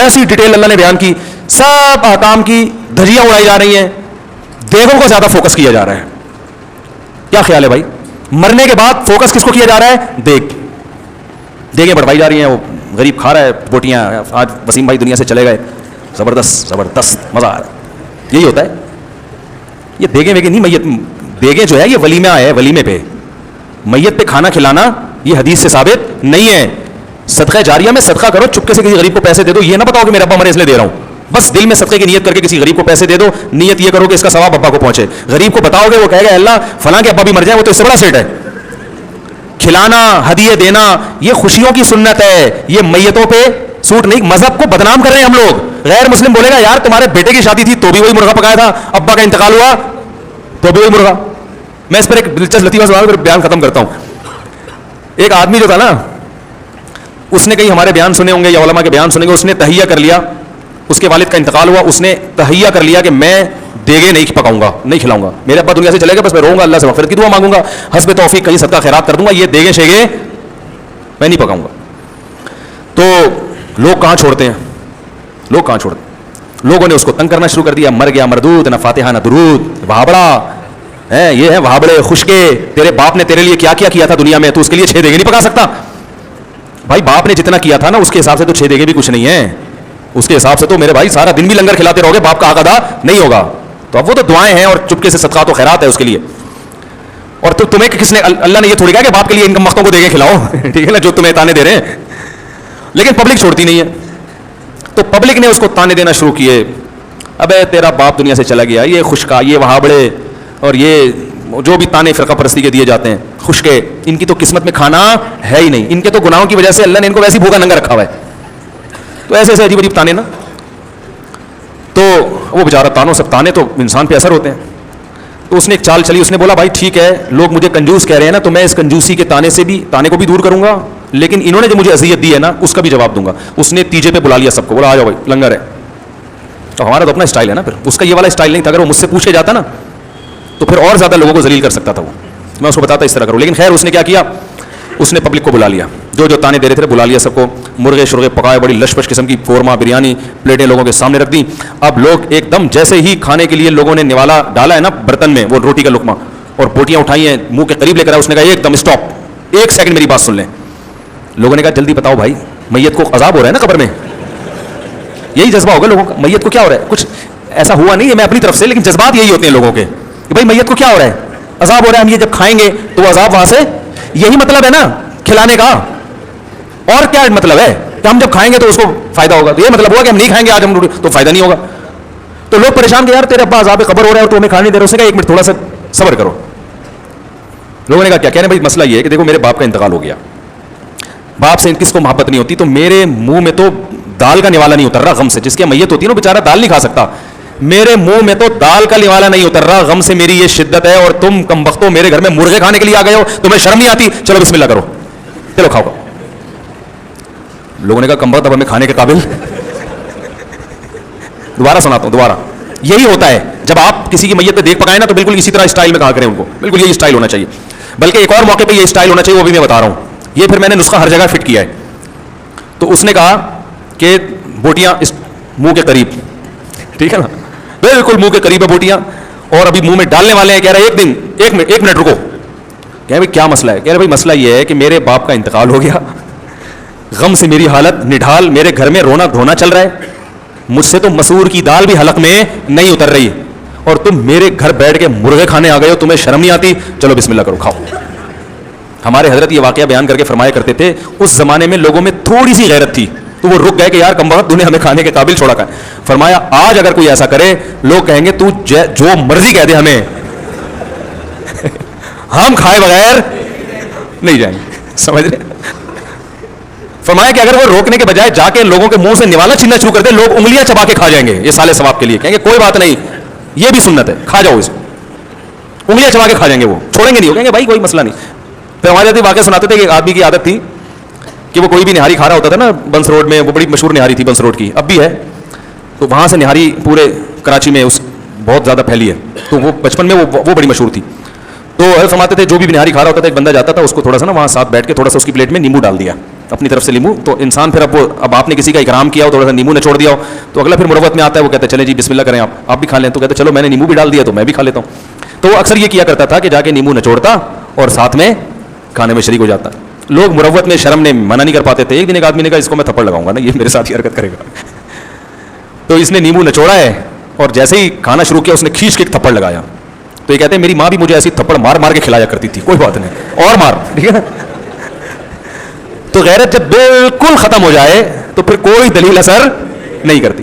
कैसी डिटेल अल्लाह ने बयान की, सब अहकाम की धज्जियां उड़ाई जा रही हैं, देगों को ज्यादा फोकस किया जा रहा है। क्या ख्याल है भाई, मरने के बाद फोकस किसको किया जा रहा है? देगें बढ़वाई जा रही हैं, वो गरीब खा रहा है बोटियां। आज वसीम भाई दुनिया से चले गए, जबरदस्त जबरदस्त मजा आ रहा है। यही होता है, ये देगें वेगे नहीं, मैयत देगें जो है ये वलीमा है, वलीमे पे मैयत पे खाना खिलाना ये हदीस से साबित नहीं है। सदका जारिया में सदका करो, चुपके से किसी गरीब को पैसे दे दो, ये ना बताओ कि मेरा अब्बा मरे इसलिए दे रहा हूं। बस दिल में सदके की नियत करके किसी गरीब को पैसे दे दो, नियत ये करो कि इसका सवाब अब्बा को पहुंचे। गरीब को बताओगे, वो कहेगा अल्लाह फलां के अब्बा भी मर जाए, वो तो इससे बड़ा सेठ है। खिलाना, हदिये देना, ये खुशियों की सुन्नत है, ये मैयतों पे सूट नहीं। मजहब को बदनाम कर रहे हैं हम लोग। गैर मुस्लिम बोलेगा यार तुम्हारे बेटे की शादी थी तो भी वही मुर्गा पकाया था, अब्बा का इंतकाल हुआ तो भी वही मुर्गा। मैं इस पर एक दिलचस्प लतीफा सुना, फिर बयान खत्म करता हूं। एक आदमी जो था ना, उसने कहीं हमारे बयान सुने होंगे या उलमा के बयान सुनेंगे, उसने तहिया कर लिया, उसके वालिद का इंतकाल हुआ, उसने तहिया कर लिया कि मैं देगे नहीं पकाऊंगा, नहीं खिलाऊंगा, मेरे अब्बा दुनिया से चले गए, बस मैं रोऊंगा, अल्लाह से मगफिरत की दुआ मांगूंगा, हस्ब तौफीक कहीं सदका खैरात कर दूंगा, ये देगे शेगे मैं नहीं पकाऊंगा। तो लोग कहां छोड़ते हैं, लोग कहां छोड़ते हैं? लोगों ने उसको तंग करना शुरू कर दिया, मर गया मरदूद, ना फातिहा ना दुरूद, वहाबड़ा है, ये है वहाबड़े खुशके, तेरे बाप ने तेरे लिए क्या क्या किया था दुनिया में, तो उसके लिए 6 देगे नहीं पका सकता। भाई बाप ने जितना किया था ना उसके हिसाब से तो 6 देगे भी कुछ नहीं है, उसके हिसाब से तो मेरे भाई सारा दिन भी लंगर खिलाते रहोगे, बाप का हक अदा नहीं होगा। तो अब वो तो दुआएं हैं और चुपके से सदका तो खैरात है उसके लिए। और तो तुम्हें किसने, अल्लाह ने ये थोड़ी कहा कि बाप के लिए इनकम मख्तों को देगे खिलाओ ठीक है ना, जो तुम्हें ताने दे रहे हैं। लेकिन पब्लिक छोड़ती नहीं है, तो पब्लिक ने उसको ताने देना शुरू किए, अबे तेरा बाप दुनिया से चला गया, ये खुशका, ये वहाबड़े, और ये जो भी ताने फिरका परस्ती के दिए जाते हैं, खुशके, इनकी तो किस्मत में खाना है ही नहीं, इनके तो गुनाहों की वजह से अल्लाह ने इनको वैसी भूखा नंगा रखा हुआ है। तो ऐसे ऐसे अजीब अजीब ताने ना, तो वो बेचारा तानों सब ताने तो इंसान पे असर होते हैं। तो उसने एक चाल चली, उसने बोला भाई ठीक है, लोग मुझे कंजूस कह रहे हैं ना, तो मैं इस कंजूसी के ताने से भी, ताने को भी दूर करूंगा, लेकिन इन्होंने जो मुझे अजियत दी है ना उसका भी जवाब दूंगा। उसने तीजे पे बुला लिया सबको, बोला आ जाओ भाई लंगर है। तो हमारा तो अपना स्टाइल है ना, फिर उसका ये वाला स्टाइल नहीं था। अगर वो मुझसे पूछे जाता ना तो फिर और ज्यादा लोगों को जलील कर सकता था वो, मैं उसको बताता इस तरह करूँ। लेकिन खैर उसने क्या किया, उसने पब्लिक को बुला लिया, जो जो ताने दे रहे थे बुला लिया सबको, मुर्गे शुर्गे पकाए, बड़ी लशपश किस्म की कोरमा बिरयानी प्लेटें लोगों के सामने रख दी। अब लोग एकदम जैसे ही खाने के लिए लोगों ने निवाला डाला है ना बर्तन में, वो रोटी का लुकमा और बोटियां उठाई हैं, मुंह के करीब लेकर आया, उसने कहा एकदम स्टॉप, 1 सेकंड मेरी बात सुन लें। लोगों ने कहा जल्दी बताओ भाई, मैयत को अजाब हो रहा है ना कब्र में, यही जज्बा होगा लोगों का, मैयत को क्या हो रहा है, कुछ ऐसा हुआ नहीं है मैं अपनी तरफ से, लेकिन जज्बात यही होते हैं लोगों के कि भाई मैयत को क्या हो रहा है, अजाब हो रहा है, हम ये जब खाएंगे तो अजाब वहां से, यही मतलब है ना खिलाने का। और क्या मतलब है कि हम जब खाएंगे तो उसको फायदा होगा, तो ये मतलब हुआ कि हम नहीं खाएंगे आज हम तो फायदा नहीं होगा। तो लोग परेशान थे, यार तेरे अब्बा अजाब कब्र हो रहा है और तो हमें खाने नहीं दे रहे। उसने कहा 1 मिनट थोड़ा सा सब्र करो। लोगों ने कहा क्या, कह रहे भाई मसला ये है कि देखो मेरे बाप का इंतकाल हो गया, बाप से किसको मोहब्बत नहीं होती, तो मेरे मुंह में तो दाल का निवाला नहीं उतर रहा गम से, जिसकी मैयत होती है ना बेचारा दाल नहीं खा सकता, मेरे मुंह में तो दाल का निवाला नहीं उतर रहा गम से, मेरी ये शिद्दत है, और तुम कमबख्तो मेरे घर में मुर्गे खाने के लिए आ गए हो, तुम्हें शर्म नहीं आती, चलो बिस्मिल्लाह करो, चलो खाओ। लोगों ने कहा कमबख्त अब हमें खाने के काबिल दोबारा सुनाता हूं, दोबारा यही होता है जब आप किसी की मैयत पे देख पकाए ना, तो बिल्कुल इसी तरह स्टाइल में कहा करें उनको, बिल्कुल यही स्टाइल होना चाहिए, बल्कि एक और मौके पे ये स्टाइल होना चाहिए, वो भी मैं बता रहा हूं, ये फिर मैंने नुस्खा हर जगह फिट किया है। तो उसने कहा कि बोटियां इस मुंह के करीब, ठीक है ना, बिल्कुल मुंह के करीब है बोटियां, और अभी मुंह में डालने वाले हैं। कह रहे एक मिनट रुको। कह रहे भाई क्या मसला है? कह रहे भाई मसला ये है कि मेरे बाप का इंतकाल हो गया, गम से मेरी हालत निढाल, मेरे घर में रोना धोना चल रहा है, मुझसे तो मसूर की दाल भी हलक में नहीं उतर रही, और तुम मेरे घर बैठ के मुर्गे खाने आ गए हो, तुम्हें शर्म नहीं आती, चलो बिस्मिल्लाह करो खाओ। हमारे हजरत ये वाकया बयान करके फरमाया करते थे, उस जमाने में लोगों में थोड़ी सी गैरत थी, तो वो रुक गए कि यार कमबख्त तूने हमें खाने के काबिल छोड़ा। फरमाया आज अगर कोई ऐसा करे, लोग कहेंगे तू जो मर्जी कह दे हमें हम खाए बगैर नहीं जाएंगे, समझ रहे? फरमाया कि अगर वो रोकने के बजाय जाके लोगों के मुंह से निवाला छीनना शुरू कर दे, लोग उंगलियां चबा के खा जाएंगे, ये साले सवाब के लिए, कहेंगे कोई बात नहीं, ये भी सुन्नत है, खा जाओ इसको, उंगलियां चबा के खा जाएंगे, वो छोड़ेंगे नहीं, कहेंगे भाई कोई मसला नहीं। फिर हमारे दादी वाकया सुनाते थे कि एक आदमी की आदत थी कि वो कोई भी निहारी खा रहा होता था ना बंस रोड में, वो बड़ी मशहूर निहारी थी बंस रोड की, अब भी है, तो वहाँ से निहारी पूरे कराची में उस बहुत ज़्यादा फैली है, तो वो बचपन में वो बड़ी मशहूर थी। तो फरमाते थे जो भी निहारी खा रहा होता था, एक बंदा जाता था, उसको थोड़ा सा ना वहाँ साथ बैठ के थोड़ा सा उसकी प्लेट में नींबू डाल दिया, اپنی طرف سے لیمو. تو انسان پھر اب آپ نے کسی کا اکرام کیا ہو, تھوڑا سا نیمبو نچوڑ دیا ہو, تو اگلا پھر مروت میں آتا ہے, وہ کہتا ہے چلیں جی بسم اللہ کریں, آپ بھی کھا لیں. تو کہتے ہیں چلو میں نے نیمبو بھی ڈال دیا تو میں بھی کھا لیتا ہوں. تو وہ اکثر یہ کیا کرتا تھا کہ جا کے نیمبو نچوڑتا اور ساتھ میں کھانے میں شریک ہو جاتا. لوگ مروت میں شرم نے منع نہیں کر پاتے تھے. ایک دن ایک آدمی نے کہا اس کو میں تھپڑ لگاؤں گا نا, یہ میرے ساتھ ہی حرکت کرے گا. تو اس نے نیمبو نچوڑا ہے اور جیسے ہی کھانا شروع کیا اس نے کھینچ کے ایک تھپڑ لگایا. تو یہ کہتے ہیں میری ماں بھی مجھے ایسی تھپڑ مار مار کے کھلایا کرتی تھی, کوئی بات نہیں اور مار, ٹھیک ہے نا. تو غیرت جب بالکل ختم ہو جائے تو پھر کوئی دلیل اثر نہیں کرتی.